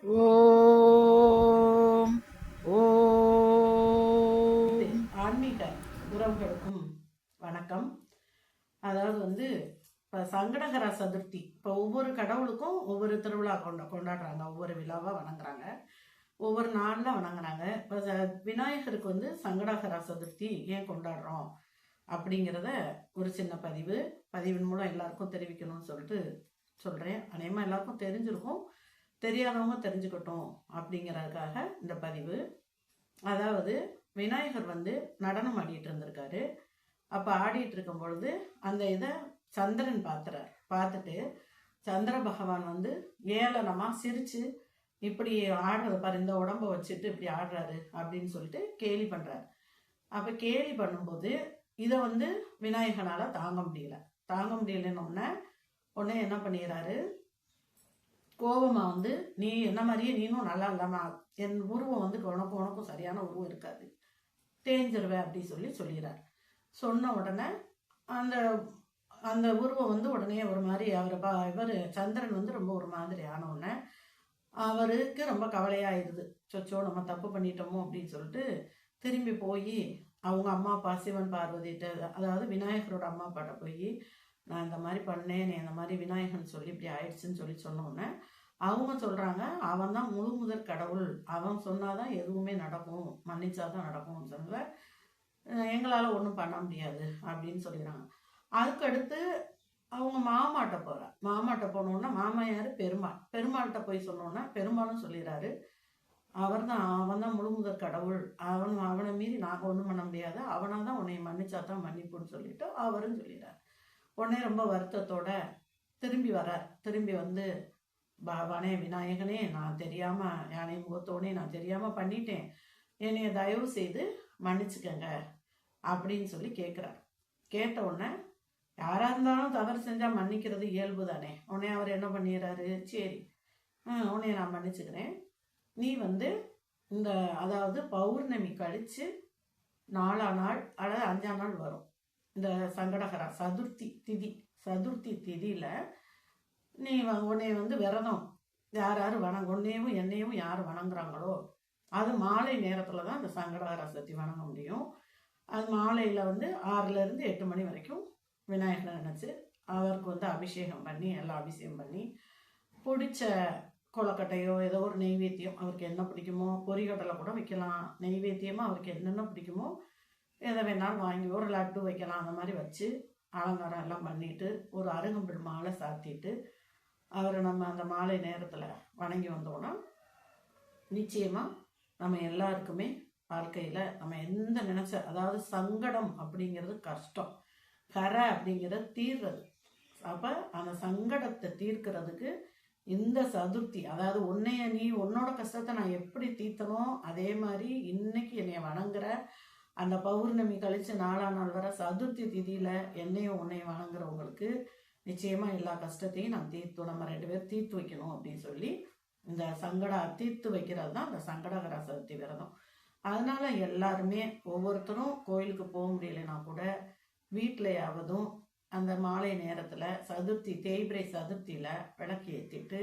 ஓம் ஓம். ஆன்மீக உறவுகளுக்கும் வணக்கம். அதாவது இப்போ சங்கடகர சதுர்த்தி, இப்போ ஒவ்வொரு கடவுளுக்கும் ஒவ்வொரு திருவிழா கொண்டாடுறாங்க, ஒவ்வொரு விழாவாக வணங்குறாங்க, ஒவ்வொரு நாளில் வணங்குறாங்க. இப்போ விநாயகருக்கு சங்கடகர சதுர்த்தி ஏன் கொண்டாடுறோம் அப்படிங்கிறத ஒரு சின்ன பதிவின் மூலம் எல்லாருக்கும் தெரிவிக்கணும்னு சொல்லிட்டு சொல்கிறேன். அநேகமாக எல்லாருக்கும் தெரிஞ்சிருக்கும், தெரியாதவங்க தெரிஞ்சுக்கட்டும் அப்படிங்கிறதுக்காக இந்த பதிவு. அதாவது விநாயகர் நடனம் ஆடிட்டு இருந்திருக்காரு. அப்போ ஆடிட்டு இருக்கும் பொழுது அந்த இதை சந்திரன் பார்த்துட்டு சந்திர பகவான் ஏளனமாக சிரிச்சு இப்படி ஆடுறது பாரு, இந்த உடம்ப வச்சுட்டு இப்படி ஆடுறாரு அப்படின்னு சொல்லிட்டு கேலி பண்ணுறாரு. அப்போ கேலி பண்ணும்போது இதை விநாயகனால் தாங்க முடியலன்னு உடனே என்ன பண்ணிடுறாரு, கோபமா நீ என்ன மாதிரியே நீனும் நல்லா இல்லாம என் உருவம் உனக்கும் சரியான உருவம் இருக்காது, தேஞ்சிருவேன் அப்படி சொல்லிடுறார். சொன்ன உடனே அந்த அந்த உருவம் உடனே ஒரு மாதிரி இவர் சந்திரன் ரொம்ப ஒரு மாதிரி ஆன உடனே அவருக்கு ரொம்ப கவலையாயிருது. சொச்சோ நம்ம தப்பு பண்ணிட்டோமோ அப்படின்னு சொல்லிட்டு திரும்பி போய் அவங்க அம்மா அப்பா சிவன் பார்வதிட்ட, அதாவது விநாயகரோட அம்மா அப்பாட்ட போய் நான் இந்த மாதிரி பண்ணேன், நீ இந்த மாதிரி விநாயகன் சொல்லி இப்படி ஆயிடுச்சுன்னு சொன்னோன்னே அவங்க சொல்கிறாங்க, அவன் தான் முழு முதற் கடவுள், அவன் சொன்னாதான் எதுவுமே நடக்கும், மன்னிச்சாதான் நடக்கும்னு சொல்ல எங்களால் ஒன்றும் பண்ண முடியாது அப்படின்னு சொல்லிடுறாங்க. அதுக்கடுத்து அவங்க மாமாட்ட போனோன்னா மாமா யார், பெருமாள்கிட்ட போய் சொன்னோன்னா பெருமாளும் சொல்லிடுறாரு, அவன் தான் முழு முதற் கடவுள், அவனை மீறி நாங்கள் ஒன்றும் பண்ண முடியாது, அவனாக தான் உன்னை மன்னிச்சாதான் மன்னிப்புன்னு சொல்லிட்டு அவரும் சொல்லிடுறாரு. உடனே ரொம்ப வருத்தத்தோட திரும்பி பகவானே விநாயகனே, நான் தெரியாம யானை முகத்தோனே நான் தெரியாம பண்ணிட்டேன், என்னைய தயவு செய்து மன்னிச்சுக்கங்க அப்படின்னு சொல்லி கேட்குறார். கேட்ட உடனே யாரா இருந்தாலும் தவறு செஞ்சா மன்னிக்கிறது இயல்பு தானே. உடனே அவர் என்ன பண்ணிடுறாரு, சரி உன்னைய நான் மன்னிச்சுக்கிறேன், நீ இந்த அதாவது பௌர்ணமி கழிச்சு 4ஆம் நாள் அல்லது 5ஆம் நாள் வரும் இந்த சங்கடகர சதுர்த்தி திதியில நீ உன்னை விரதம் யார் உன்னையும் என்னையும் யார் வணங்குறாங்களோ அது மாலை நேரத்தில் தான் இந்த சங்கடகர சதுர்த்தி வணங்க முடியும். அது மாலையில் 6லேருந்து 8 மணி வரைக்கும் விநாயகரை நினச்சி அவருக்கு அபிஷேகம் பண்ணி பிடிச்ச கொலக்கட்டையோ ஏதோ ஒரு நெய்வேத்தியம், அவருக்கு என்ன பிடிக்குமோ, பொரிகடலை கூட வைக்கலாம், நெய்வேத்தியமாக அவருக்கு என்னென்ன பிடிக்குமோ எதை வேணாலும் வாங்கி, ஒரு லட்டு வைக்கலாம், அந்த மாதிரி வச்சு அலங்காரம் எல்லாம் பண்ணிட்டு ஒரு அருகம்புல் மாலை சாத்திட்டு அவரை நம்ம அந்த மாலை நேரத்தில் வணங்கி வந்தோம்னா நிச்சயமாக நம்ம எல்லாருக்குமே வாழ்க்கையில் நம்ம எந்த நினச்ச, அதாவது சங்கடம் அப்படிங்கிறது கஷ்டம், கரை அப்படிங்கிறது தீர்றது. அப்போ அந்த சங்கடத்தை தீர்க்கிறதுக்கு இந்த சதுர்த்தி, அதாவது உன்னோட கஷ்டத்தை நான் எப்படி தீர்த்தனோ அதே மாதிரி இன்னைக்கு என்னைய வணங்குற அந்த பௌர்ணமி கழிச்சு 4ஆம் நாள் வர சதுர்த்தி திதியில என்னையும் உன்னையும் வணங்குறவங்களுக்கு நிச்சயமா எல்லா கஷ்டத்தையும் நம்ம 2 பேர் தீர்த்து வைக்கணும் அப்படின்னு சொல்லி இந்த தீர்த்து வைக்கிறது தான் அந்த சங்கடகர சதுர்த்தி விரதம். அதனால எல்லாருமே ஒவ்வொருத்தரும் கோயிலுக்கு போக முடியலனா கூட வீட்டிலையாவதும் அந்த மாலை நேரத்தில் தேய்பிரை சதுர்த்தியில் விளக்கு ஏற்றிட்டு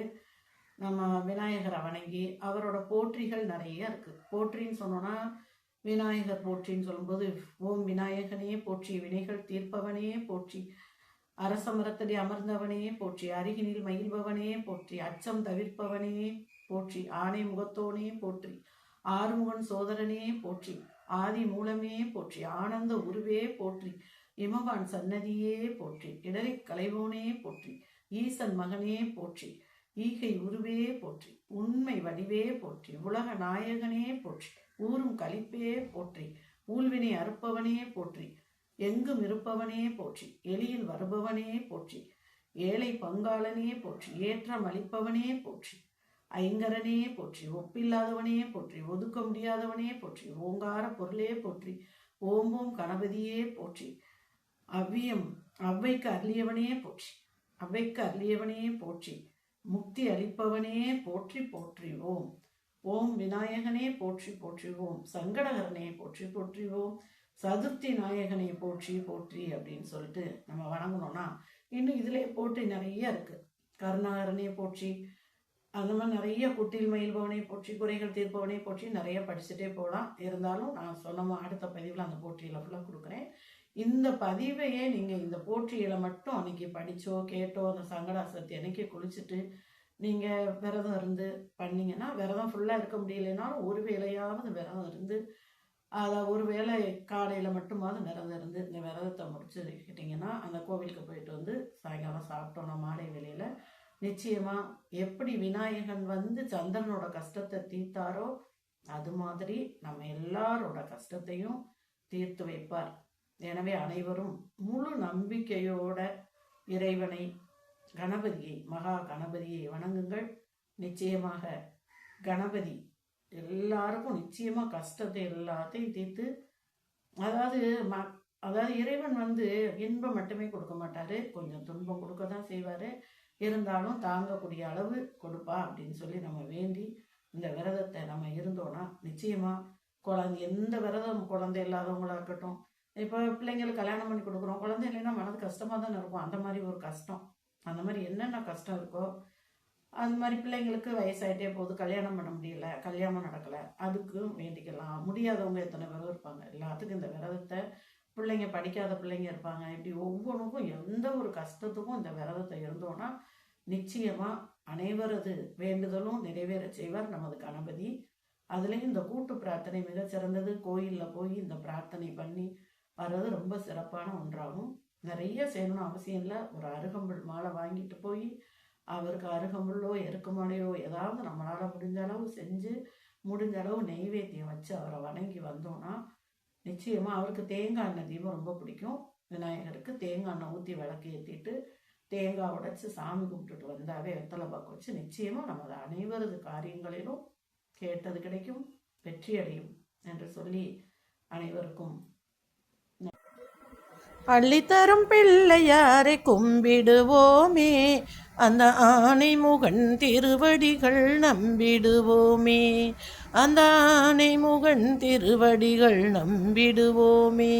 நம்ம விநாயகரை வணங்கி அவரோட போற்றிகள் நிறைய இருக்குது. போற்றின்னு சொன்னோன்னா விநாயகர் போற்றின்னு சொல்லும்போது ஓம் விநாயகனே போற்றி, வினைகள் தீர்ப்பவனே போற்றி, அரச மரத்தடி அமர்ந்தவனே போற்றி, அருகினில் மகிழ்பவனே போற்றி, அச்சம் தவிர்ப்பவனே போற்றி, ஆணை முகத்தோனே போற்றி, ஆறுமுகன் சோதரனே போற்றி, ஆதி மூலமே போற்றி, ஆனந்த உருவே போற்றி, இமவான் சன்னதியே போற்றி, இடரை களைவோனே போற்றி, ஈசன் மகனே போற்றி, ஈகை உருவே போற்றி, உண்மை வடிவே போற்றி, உலக நாயகனே போற்றி, ஊரும் கழிப்பே போற்றி, ஊழ்வினை அறுப்பவனே போற்றி, எங்கும் இருப்பவனே போற்றி, எளியில் வருபவனே போற்றி, ஏழை பங்காளனே போற்றி, ஏற்றம் அளிப்பவனே போற்றி, ஐங்கரனே போற்றி, ஒப்பில்லாதவனே போற்றி, ஒதுக்க முடியாதவனே போற்றி, ஓங்கார பொருளே போற்றி, ஓம்போம் கணபதியே போற்றி, அவ்வைக்கு அருளியவனே போற்றி, முக்தி அளிப்பவனே போற்றி போற்றி ஓம். ஓம் விநாயகனே போற்றி போற்றி ஓம், சங்கடகரனே போற்றி போற்றி ஓம், சதுர்த்தி நாயகனை போற்றி போற்றி அப்படின்னு சொல்லிட்டு நம்ம வணங்கணும்னா இன்னும் இதுலேயே போற்றி நிறைய இருக்கு. கருணாகரனே போற்றி, அந்த மாதிரி நிறைய குட்டில் மயில் பவனை போற்றி, குறைகள் தீர்ப்பவனை போற்றி நிறைய படிச்சுட்டே போகலாம். இருந்தாலும் நான் சொன்ன அடுத்த பதிவில் அந்த போற்றியில் ஃபுல்லாக கொடுக்குறேன். இந்த பதிவையே நீங்கள் இந்த போற்றியில் மட்டும் அன்னைக்கு படித்தோ கேட்டோ அந்த சங்கடாசக்தி அன்னைக்கு குளிச்சுட்டு நீங்கள் விரதம் இருந்து பண்ணிங்கன்னா, விரதம் ஃபுல்லாக இருக்க முடியலைனாலும் ஒரு வேளையாவது விரதம் இருந்து, அதை ஒரு வேளை காலையில் மட்டுமாவது விரதம் இருந்து இந்த விரதத்தை முடிச்சுக்கிட்டிங்கன்னா, அந்த கோவிலுக்கு போயிட்டு வந்து சாயங்காலம் சாப்பிட்டோன்னா மாலை வேளையில் நிச்சயமாக எப்படி விநாயகன் வந்து சந்திரனோட கஷ்டத்தை தீர்த்தாரோ அது மாதிரி நம்ம எல்லாரோட கஷ்டத்தையும் தீர்த்து வைப்பார். எனவே அனைவரும் முழு நம்பிக்கையோட இறைவனை, கணபதியை, மகா கணபதியை வணங்குங்கள். நிச்சயமாக கணபதி எல்லாருக்கும் நிச்சயமாக கஷ்டத்தை எல்லாத்தையும் தீர்த்து, அதாவது இறைவன் வந்து இன்பம் மட்டுமே கொடுக்க மாட்டார், கொஞ்சம் துன்பம் கொடுக்க தான் செய்வார். இருந்தாலும் தாங்கக்கூடிய அளவு கொடுப்பா அப்படின்னு சொல்லி நம்ம வேண்டி இந்த விரதத்தை நம்ம இருந்தோன்னா நிச்சயமாக எந்த விரதம் குழந்தை இல்லாதவங்களா இருக்கட்டும், இப்போ பிள்ளைங்களுக்கு கல்யாணம் பண்ணி கொடுக்குறோம், குழந்தை இல்லைன்னா மனது கஷ்டமாக தானே இருக்கும். அந்த மாதிரி ஒரு கஷ்டம், அந்த மாதிரி என்னென்ன கஷ்டம் இருக்கோ அந்த மாதிரி பிள்ளைங்களுக்கு வயசாகிட்டே போகுது, கல்யாணம் பண்ண முடியல, கல்யாணம் நடக்கலை, அதுக்கும் வேண்டிக்கலாம். முடியாதவங்க எத்தனை பேரும் இருப்பாங்க. எல்லாத்துக்கும் இந்த விரதத்தை, பிள்ளைங்க படிக்காத பிள்ளைங்க இருப்பாங்க, இப்படி ஒவ்வொன்றுக்கும் எந்த ஒரு கஷ்டத்துக்கும் இந்த விரதத்தை இருந்தோன்னா நிச்சயமாக அனைவரது வேண்டுதலும் நிறைவேற செய்வார் நமது கணபதி. அதுலேயும் இந்த கூட்டு பிரார்த்தனை மிகச்சிறந்தது. கோயிலில் போய் இந்த பிரார்த்தனை பண்ணி வர்றது ரொம்ப சிறப்பான ஒன்றாகும். நிறைய செய்யணும்னு அவசியம் இல்லை. ஒரு அருகம்புல் மாலை வாங்கிட்டு போய் அவருக்கு அருகம்புல்லோ எருக்குமலையோ ஏதாவது நம்மளால் முடிஞ்ச அளவு செஞ்சு, முடிஞ்ச அளவு நெய்வேத்தியம் வச்சு அவரை வணங்கி வந்தோம்னா நிச்சயமாக அவருக்கு தேங்காய் எண்ணெய் தீபம் ரொம்ப பிடிக்கும். விநாயகருக்கு தேங்காய் எண்ணெய் ஊற்றி விளக்கு ஏற்றிட்டு தேங்காய் உடைச்சி சாமி கும்பிட்டுட்டு வந்தாவே வெத்தலை பாக்கு வச்சு நிச்சயமாக நமது அனைவரது காரியங்களிலும் கேட்டது கிடைக்கும், வெற்றி அடையும் என்று சொல்லி அனைவருக்கும் அள்ளித்தரும் பிள்ளையாரை கும்பிடுவோமே, அந்த ஆனைமுகன் திருவடிகள் நம்பிடுவோமே, அந்த ஆனைமுகன் திருவடிகள் நம்பிடுவோமே.